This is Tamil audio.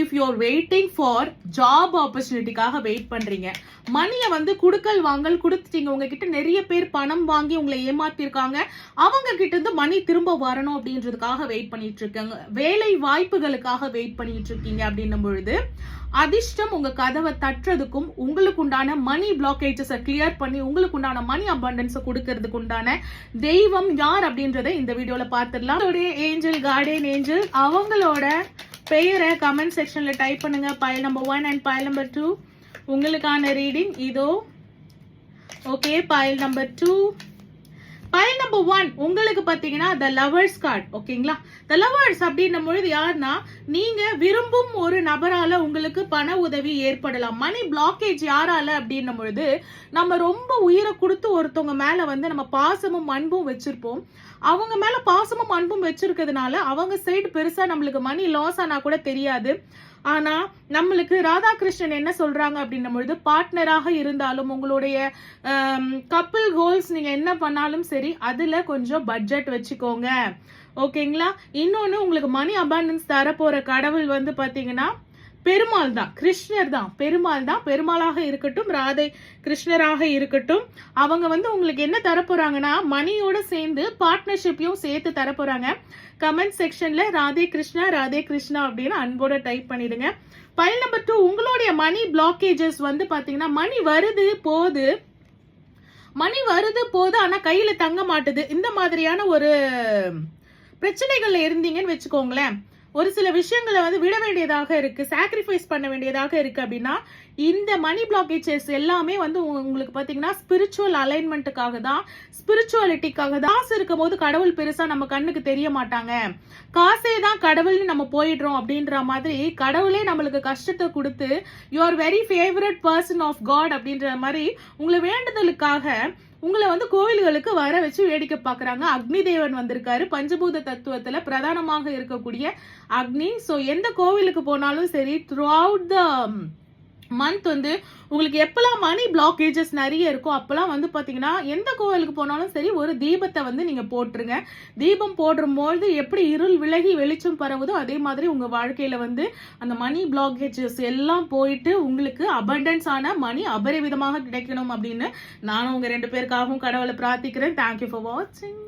If you are waiting for job opportunityக்காக வெயிட் பண்றீங்க, மணியை வந்து குடுக்கல் வாங்கல் கொடுத்துட்டீங்க, உங்ககிட்ட நிறைய பேர் பணம் வாங்கி உங்களை ஏமாத்திருக்காங்க, அவங்க கிட்ட இருந்து மணி திரும்ப வரணும் அப்படின்றதுக்காக வெயிட் பண்ணிட்டு இருக்காங்க, வேலை வாய்ப்புகளுக்காக வெயிட் பண்ணிட்டு இருக்கீங்க அப்படின்னும் பொழுது அதிர்ஷ்டம் உங்க கதவை தட்டுறதுக்கும் உங்களுக்கு உண்டான மணி பிளாக்கேஜஸ் கிளியர் பண்ணி உங்களுக்கு உண்டான மணி அபண்டன்ஸ் கொடுக்கறதுக்கு உண்டான தெய்வம் யார் அப்படின்றத இந்த வீடியோல பார்த்துடலாம். ஏஞ்சல் கார்டன் ஏஞ்சல் அவங்களோட பெயரை கமெண்ட் செக்ஷன்ல டைப் பண்ணுங்க. File number 1 and file number 2 உங்களுக்கான ரீடிங் இதோ. Okay, file number 2. File number 1 உங்களுக்கு பாத்தீங்கன்னா த லவர்ஸ் கார்டு. ஓகேங்களா, த லவர்ஸ் அப்படின்னும் பொழுது யாருன்னா, நீங்க விரும்பும் ஒரு நபரால உங்களுக்கு பண உதவி ஏற்படலாம். மணி பிளாக்கேஜ் யாரால அப்படின்னும் பொழுது, நம்ம ரொம்ப உயிரை கொடுத்து ஒருத்தவங்க மேல வந்து நம்ம பாசமும் அன்பும் வச்சிருப்போம். அவங்க மேல பாசமும் அன்பும் வச்சிருக்கிறதுனால அவங்க சைடு பெருசா நம்மளுக்கு மணி லாஸ் ஆனா கூட தெரியாது. ஆனா நம்மளுக்கு ராதாகிருஷ்ணன் என்ன சொல்றாங்க அப்படின்னும் பொழுது, பார்ட்னராக இருந்தாலும் உங்களுடைய கப்பிள் கோல்ஸ் நீங்க என்ன பண்ணாலும் சரி அதுல கொஞ்சம் பட்ஜெட் வச்சுக்கோங்க. ஓகேங்களா, இன்னொன்னு உங்களுக்கு மணி அபாண்டன்ஸ் தரப்போற கடவுள் வந்து பாத்தீங்கன்னா பெருமாள் தான், கிருஷ்ணர் தான், பெருமாள் தான். பெருமாளாக இருக்கட்டும், ராதை கிருஷ்ணராக இருக்கட்டும், அவங்க வந்து உங்களுக்கு என்ன தரப்போறாங்கன்னா மணியோட சேர்ந்து பார்ட்னர்ஷிப்பையும் சேர்த்து தரப்போறாங்க. கமெண்ட் செக்ஷன்ல ராதே கிருஷ்ணா அப்படின்னு அன்போட டைப் பண்ணிடுங்க. பைல் நம்பர் 2 உங்களுடைய மணி பிளாக்கேஜஸ் வந்து பாத்தீங்கன்னா மணி வருது போகுது ஆனா கையில தங்க மாட்டுது, இந்த மாதிரியான ஒரு பிரச்சனைகள்ல இருந்தீங்கன்னு வச்சுக்கோங்களேன். ஒரு சில விஷயங்களை வந்து விட வேண்டியதாக இருக்கு, சாக்ரிஃபைஸ் பண்ண வேண்டியதாக இருக்கு அப்படின்னா இந்த மணி பிளாக்கேஜஸ் எல்லாமே வந்து உங்களுக்கு பாத்தீங்கன்னா ஸ்பிரிச்சுவல் அலைன்மெண்ட்டுக்காக தான், ஸ்பிரிச்சுவாலிட்டிக்காக தான். காசு இருக்கும் போது கடவுள் பெருசா நம்ம கண்ணுக்கு தெரிய மாட்டாங்க, காசே தான் கடவுள்னு நம்ம போயிடுறோம் அப்படின்ற மாதிரி கடவுளே நம்மளுக்கு கஷ்டத்தை கொடுத்து you are very favourite person of God அப்படின்ற மாதிரி உங்களை வேண்டுதலுக்காக உங்களை வந்து கோவில்களுக்கு வர வச்சு வேடிக்கை பாக்குறாங்க. அக்னி தேவன் வந்திருக்காரு, பஞ்சபூத தத்துவத்துல பிரதானமாக இருக்கக்கூடிய அக்னி. சோ எந்த கோவிலுக்கு போனாலும் சரி த்ரூ அவுட் த மந்த் வந்து உங்களுக்கு எப்பெல்லாம் மணி பிளாக்கேஜஸ் நிறைய இருக்கும் அப்பெல்லாம் வந்து பாத்தீங்கன்னா எந்த கோவிலுக்கு போனாலும் சரி ஒரு தீபத்தை வந்து நீங்க போட்டுருங்க. தீபம் போடும்போது எப்படி இருள் விலகி வெளிச்சம் பரவுதோ அதே மாதிரி உங்க வாழ்க்கையில வந்து அந்த மணி பிளாக்கேஜஸ் எல்லாம் போயிட்டு உங்களுக்கு அபண்டன்ஸ் ஆன மணி அபரிவிதமாக கிடைக்கணும் அப்படின்னு நானும் உங்க 2 பேருக்காகவும் கடவுளை பிரார்த்திக்கிறேன். தேங்க்யூ ஃபார் வாட்சிங்.